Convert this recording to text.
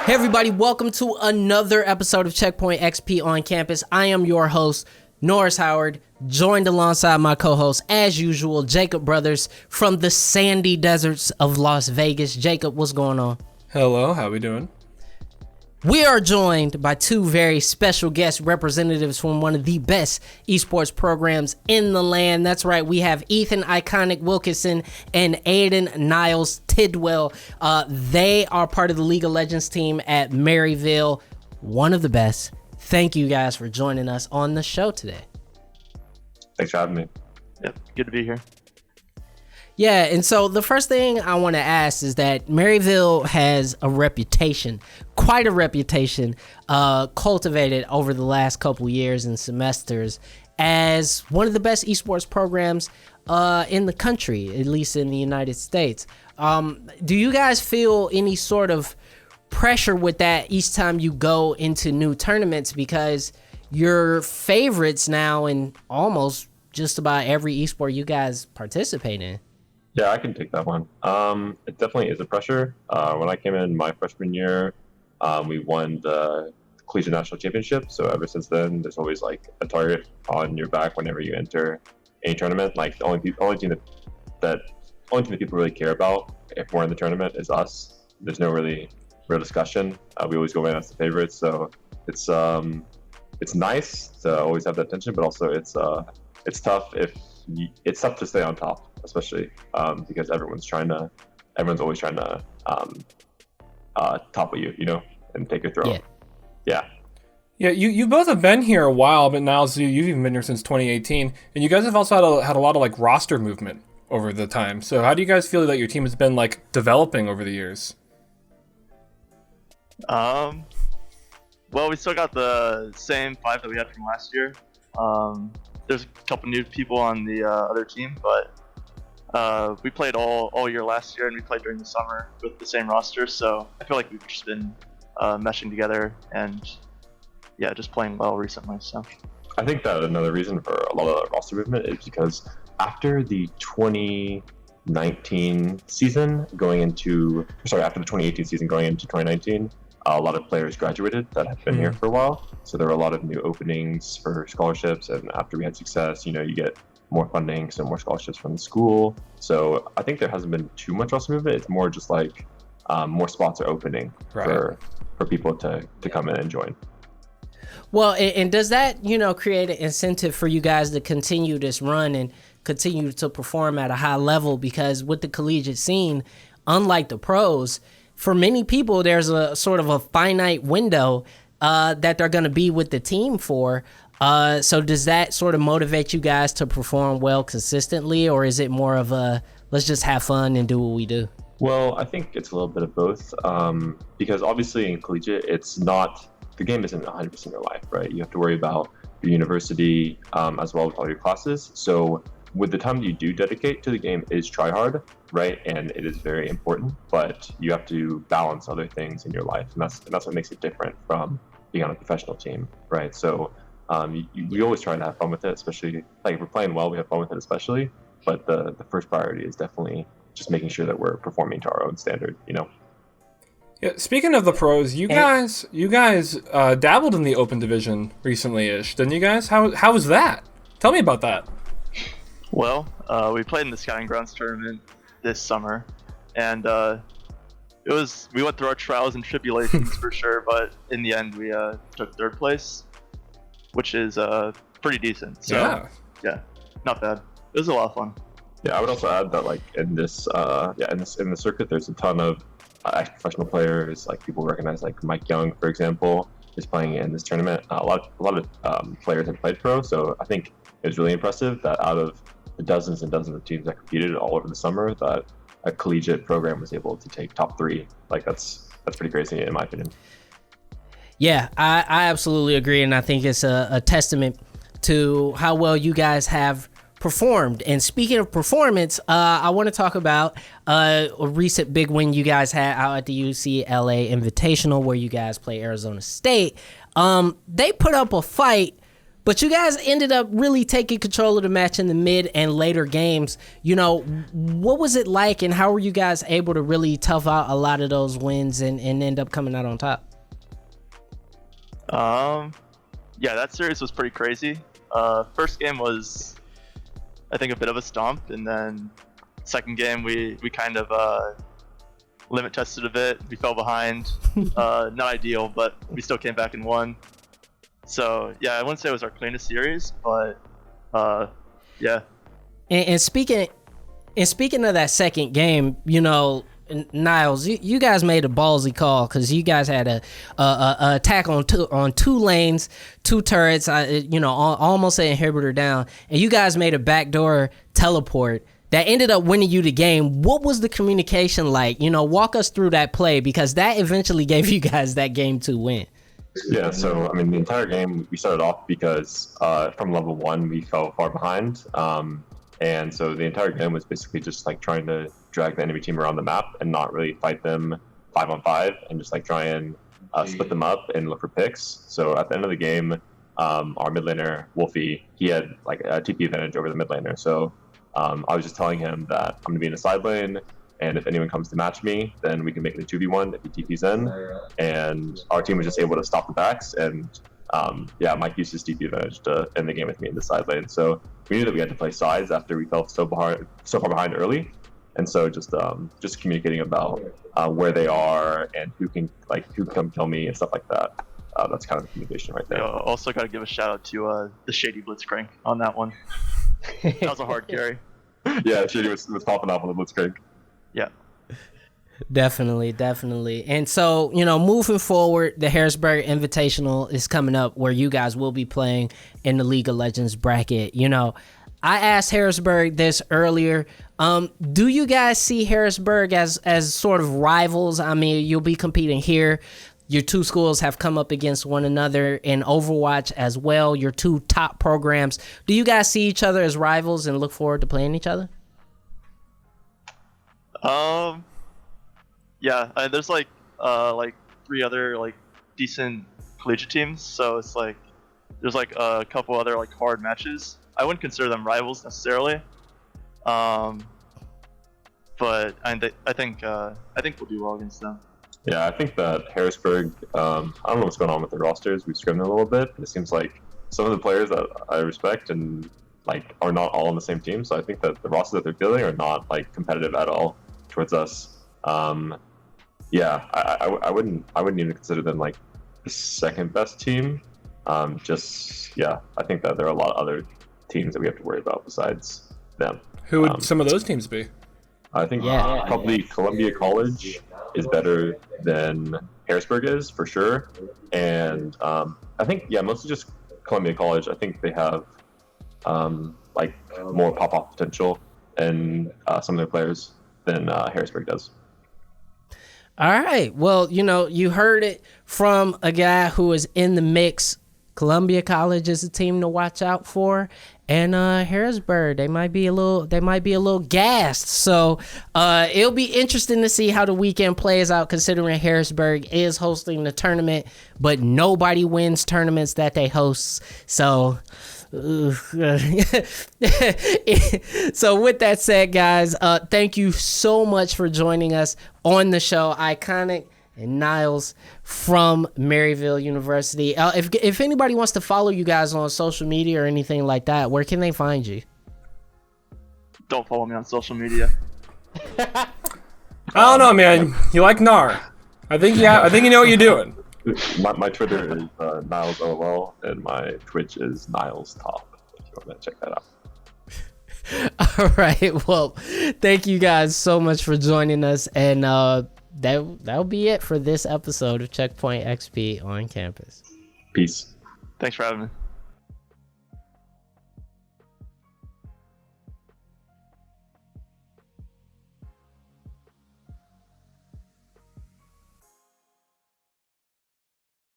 Hey everybody, welcome to another episode of Checkpoint XP on campus. I am your host, Norris Howard, joined alongside my co-host, as usual, Jacob Brothers from the sandy deserts of Las Vegas. Jacob, what's going on? Hello, how we doing? We are joined by two very special guest representatives from one of the best esports programs in the land. That's right, we have Ethan Iconic Wilkinson and Aiden Niles Tidwell. They are part of the League of Legends team at Maryville, one of the best. Thank you guys for joining us on the show today. Thanks for having me. Yep, good to be here. Yeah, and so the first thing I want to ask is that Maryville has a reputation, quite a reputation, cultivated over the last couple years and semesters as one of the best esports programs in the country, at least in the United States. Do you guys feel any sort of pressure with that each time you go into new tournaments, because you're favorites now in almost just about every esport you guys participate in? Yeah, I can take that one. It definitely is a pressure. When I came in my freshman year, we won the Collegiate National Championship. So ever since then, there's always like a target on your back whenever you enter any tournament. Like the only team that people really care about if we're in the tournament is us. There's no real discussion. We always go in as the favorites. So it's nice to always have that tension, but also it's tough it's tough to stay on top, especially because everyone's always trying to topple you, and take your throw. Yeah, you both have been here a while, but Niles, you've even been here since 2018, and you guys have also had a lot of like roster movement over the time. So how do you guys feel that your team has been like developing over the years? Well, we still got the same 5 that we had from last year. There's a couple new people on the other team, but we played all year last year, and we played during the summer with the same roster. So I feel like we've just been meshing together and just playing well recently. So I think that another reason for a lot of the roster movement is because after the 2018 season going into 2019, a lot of players graduated that have been here for a while. So there were a lot of new openings for scholarships, and after we had success, you get more funding, so more scholarships from the school. So I think there hasn't been too much roster movement. It's more just like more spots are opening for people to come in and join. Well, and does that, create an incentive for you guys to continue this run and continue to perform at a high level? Because with the collegiate scene, unlike the pros, for many people, there's a sort of a finite window that they're going to be with the team for. So does that sort of motivate you guys to perform well consistently, or is it more of a let's just have fun and do what we do? Well, I think it's a little bit of both, because obviously in collegiate, the game isn't 100% your life, right? You have to worry about your university as well as all your classes. So with the time that you do dedicate to the game is try hard, right? And it is very important, but you have to balance other things in your life. And that's what makes it different from being on a professional team, right? So we always try to have fun with it, especially like if we're playing well, we have fun with it especially. But the first priority is definitely just making sure that we're performing to our own standard, Yeah, speaking of the pros, you guys dabbled in the open division recently-ish, didn't you guys? How was that? Tell me about that. Well, we played in the Scouting Grounds tournament this summer, and we went through our trials and tribulations for sure, but in the end we took 3rd place, which is pretty decent. So yeah, not bad. It was a lot of fun. Yeah, I would also add that like in this in the circuit, there's a ton of professional players. Like people recognize, like Mike Young, for example, is playing in this tournament. A lot of players have played pro, so I think it was really impressive that out of the dozens and dozens of teams that competed all over the summer, that a collegiate program was able to take top 3. Like that's pretty crazy in my opinion. Yeah, I absolutely agree, and I think it's a testament to how well you guys have performed. And speaking of performance, I want to talk about a recent big win you guys had out at the UCLA Invitational, where you guys play Arizona State. They put up a fight, But you guys ended up really taking control of the match in the mid and later games. What was it like, and how were you guys able to really tough out a lot of those wins and end up coming out on top? Yeah, that series was pretty crazy. First game was, I think, a bit of a stomp, and then second game we kind of limit tested a bit. We fell behind. Not ideal, but we still came back and won. So yeah, I wouldn't say it was our cleanest series, but yeah. And speaking of that second game, Niles, you guys made a ballsy call because you guys had a attack on two lanes, two turrets, almost an inhibitor down, and you guys made a backdoor teleport that ended up winning you the game. What was the communication like? Walk us through that play, because that eventually gave you guys that game 2 win. Yeah, so the entire game we started off because from level 1 we fell far behind, and so the entire game was basically just like trying to drag the enemy team around the map and not really fight them 5-on-5, and just like try and split them up and look for picks. So at the end of the game, our mid laner Wolfie, he had like a TP advantage over the mid laner. So I was just telling him that I'm gonna be in the side lane, and if anyone comes to match me, then we can make it a 2v1 if he TP's in. And our team was just able to stop the backs, and Mike used his TP advantage to end the game with me in the side lane. So we knew that we had to play sides after we fell so far behind early, and so just communicating about where they are and who can come kill me and stuff like that. That's kind of the communication right there. Also got to give a shout out to the Shady Blitzcrank on that one. That was a hard carry. Yeah, Shady was popping off on the Blitzcrank. Yeah. Definitely. And so, moving forward, the Harrisburg Invitational is coming up, where you guys will be playing in the League of Legends bracket. I asked Harrisburg this earlier. Do you guys see Harrisburg as sort of rivals? I mean, you'll be competing here. Your two schools have come up against one another in Overwatch as well, your two top programs. Do you guys see each other as rivals and look forward to playing each other? Yeah, there's like 3 other decent collegiate teams, so it's like there's a couple other hard matches. I wouldn't consider them rivals necessarily, but I think we'll do well against them. Yeah, I think that Harrisburg, I don't know what's going on with the rosters. We've scrimmed a little bit, but it seems like some of the players that I respect and are not all on the same team. So I think that the rosters that they're fielding are not competitive at all towards us. I wouldn't even consider them the second best team. I think that there are a lot of other teams that we have to worry about besides them. Who would some of those teams be? I think probably Columbia College is better than Harrisburg is, for sure. And I think, mostly just Columbia College. I think they have more pop-off potential in some of their players than Harrisburg does. All right. Well, you heard it from a guy who is in the mix. Columbia College is a team to watch out for, and Harrisburg, they might be a little gassed. So it'll be interesting to see how the weekend plays out, considering Harrisburg is hosting the tournament, but nobody wins tournaments that they host. So so with that said, guys, thank you so much for joining us on the show. Iconic and Niles from Maryville University. If anybody wants to follow you guys on social media or anything like that, where can they find you? Don't follow me on social media. I don't know, man. You like Nar. I think you know what you're doing. My Twitter is Niles LOL, and my Twitch is Niles Top, if you want to check that out. All right. Well, thank you guys so much for joining us, and that'll be it for this episode of Checkpoint XP on campus. Peace. Thanks for having me.